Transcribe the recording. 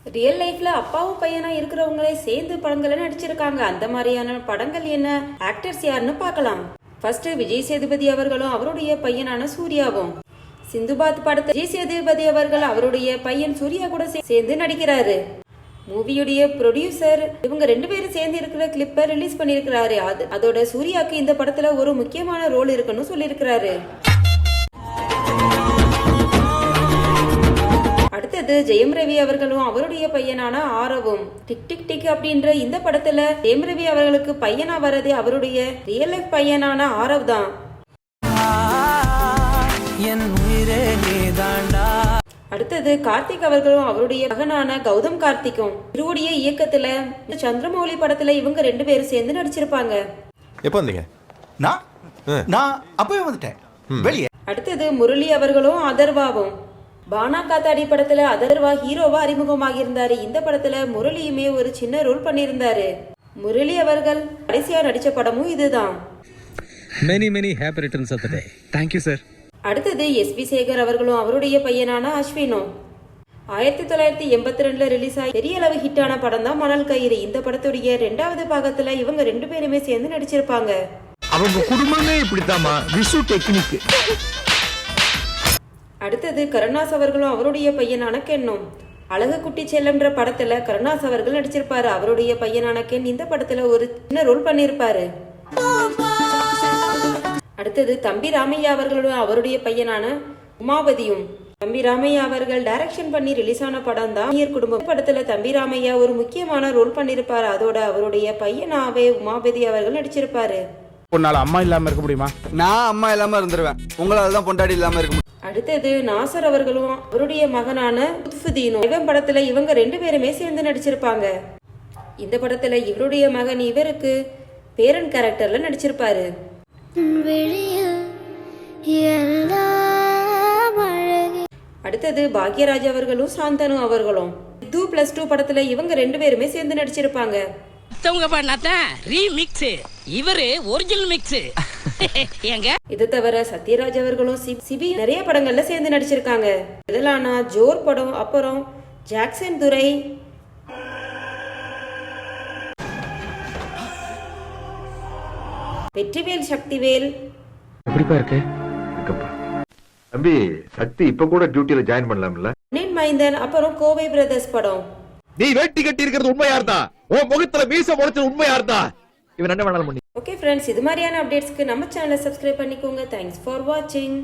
Real லைஃப்ல அப்பாவும் பையனா இருக்கிறவங்களே சேர்ந்து படங்களை நடிச்சிருக்காங்க. அந்த மாதிரியான படங்கள் என்ன, ஆக்டர்ஸ் யாருன்னு பார்க்கலாம். ஃபர்ஸ்ட் விஜய் சேதுபதி அவர்களும் அவருடைய பையனான சூர்யாவும். சிந்துபாத் படத்தை விஜய் சேதுபதி அவர்கள் அவருடைய பையன் சூர்யா கூட சேர்ந்து நடிக்கிறாரு. மூவியுடைய ப்ரொடியூசர் இவங்க 2 பேரும் சேர்ந்து இருக்கிற கிளிப்பை ரிலீஸ் பண்ணிருக்கிறாரு. அதோட சூர்யாக்கு இந்த படத்துல ஒரு முக்கியமான ரோல் இருக்குன்னு சொல்லியிருக்கிறாரு. அடுத்தது ஜெயம் ரவி அவர்களும் அவருடைய பையனான ஆரவும். டிக் டிக் டிக் அப்படின்ற இந்த படத்துல ஜெயம் ரவி அவர்களுக்கு பையனா வரதே அவருடைய ரியல் லைஃப் பையனான ஆரவ் தான். அடுத்தது கார்த்திக் அவர்களும் அவருடைய மகனான கௌதம் கார்த்திக்கும் இருவுடைய இயக்கத்துல சந்திரமௌலி படத்துல இவங்க 2 பேரும் சேர்ந்து நடிச்சிருப்பாங்க. எப்போ வந்தீங்க? நான் அப்பவே வந்துட்டேன் வெளியே. அடுத்தது முரளி அவர்களும் அதர்வாவும். பானா காத்தாடி படத்துல அதர்வா ஹீரோவா அறிமுகமாக இருந்தாரு. இந்த படத்துல முரளியுமே ஒரு சின்ன ரோல் பண்ணியிருந்தாரு. முரளி அவர்கள் கடைசியா நடிச்ச படமும் இதுதான். many happy returns of the day. Thank you sir. அடுத்தது எஸ்பி சேகர் அவர்களும் அவருடைய பையனான அஸ்வினும் 1982 ரிலீஸ் ஆகி பெரிய அளவு ஹிட்டான படம் தான் மணல் கயிறு. இந்த படத்துடைய 2வது பாகத்துல இவங்க 2 பேருமே சேர்ந்து நடிச்சிருப்பாங்க. அவங்க குடும்பமே இப்படித்தாமா, விசு டெக்னிக். அடுத்தது கருணாஸ் அவர்களும் அவருடைய பையனான கென்னும். அழகு குட்டி செல்லம்ன்ற படத்துல கருணாஸ் அவர்கள் நடிச்சிருப்பாரு. அவருடைய பையனான கென் இந்த படத்துல ஒரு சின்ன ரோல் பண்ணிருப்பாரு. அடுத்தது தம்பி ராமையா அவர்களும் அவருடைய பையனான உமாபதியும். தம்பி ராமையா அவர்கள் டைரக்ஷன் பண்ணி ரிலீஸ் ஆன படம் தான் குடும்பம். படத்துல தம்பி ராமையா ஒரு முக்கியமான ரோல் பண்ணிருப்பாரு. அதோட அவருடைய பையனாவே உமாபதி அவர்கள் நடிச்சிருப்பாரு. உன்னால அம்மா இல்லாம இருக்க முடியுமா? நான் அம்மா இல்லாம இருந்துருவேன், உங்களால தான் பொண்டாடி இல்லாம இருக்க முடியும். அடுத்தது நாசர் அவர்களும் அவருடைய மகனான உத்ஃபுதீனும். இவன் படத்துல இவங்க 2 பேருமே சேர்ந்து நடிச்சிருப்பாங்க. இந்த படத்துல இவருடைய மகன் இவருக்கு பேரன் கேரக்டர்ல நடிச்சிருப்பாரு. அடுத்தது பாக்யராஜ் அவர்களும் சாந்தனு அவர்களும் 2+2 படத்துல இவங்க 2 பேருமே சேர்ந்து நடிச்சிருப்பாங்க. இது தவிர சத்யராஜ் அவர்களும் சிபி நிறைய படங்கள்ல சேர்ந்து நடிச்சிருக்காங்க. இதெல்லாம் ஜோர் படம், அப்புறம் ஜாக்சன் துரை, வெற்றிவேல் சக்திவேல். எப்படிப்பா இருக்கு? தம்பி சக்தி இப்ப கூட டியூட்டில ஜாயின் பண்ணலாம்ல? மைந்தன், அப்புறம் கோவை பிரதர்ஸ் படம். நீ வேட்டி கட்டி இருக்கிறது உண்மையார்தா? உன் முகத்துல மீச முளைச்சது உண்மையார்தா? இவன் என்ன வேணாலும் பண்ணி. ஓகே ஃப்ரெண்ட்ஸ், இது மாதிரியான அப்டேட்ஸ்க்கு நம்ம சேனலை சப்ஸ்கிரைப் பண்ணிக்கோங்க. தேங்க்ஸ் ஃபார் வாட்சிங்.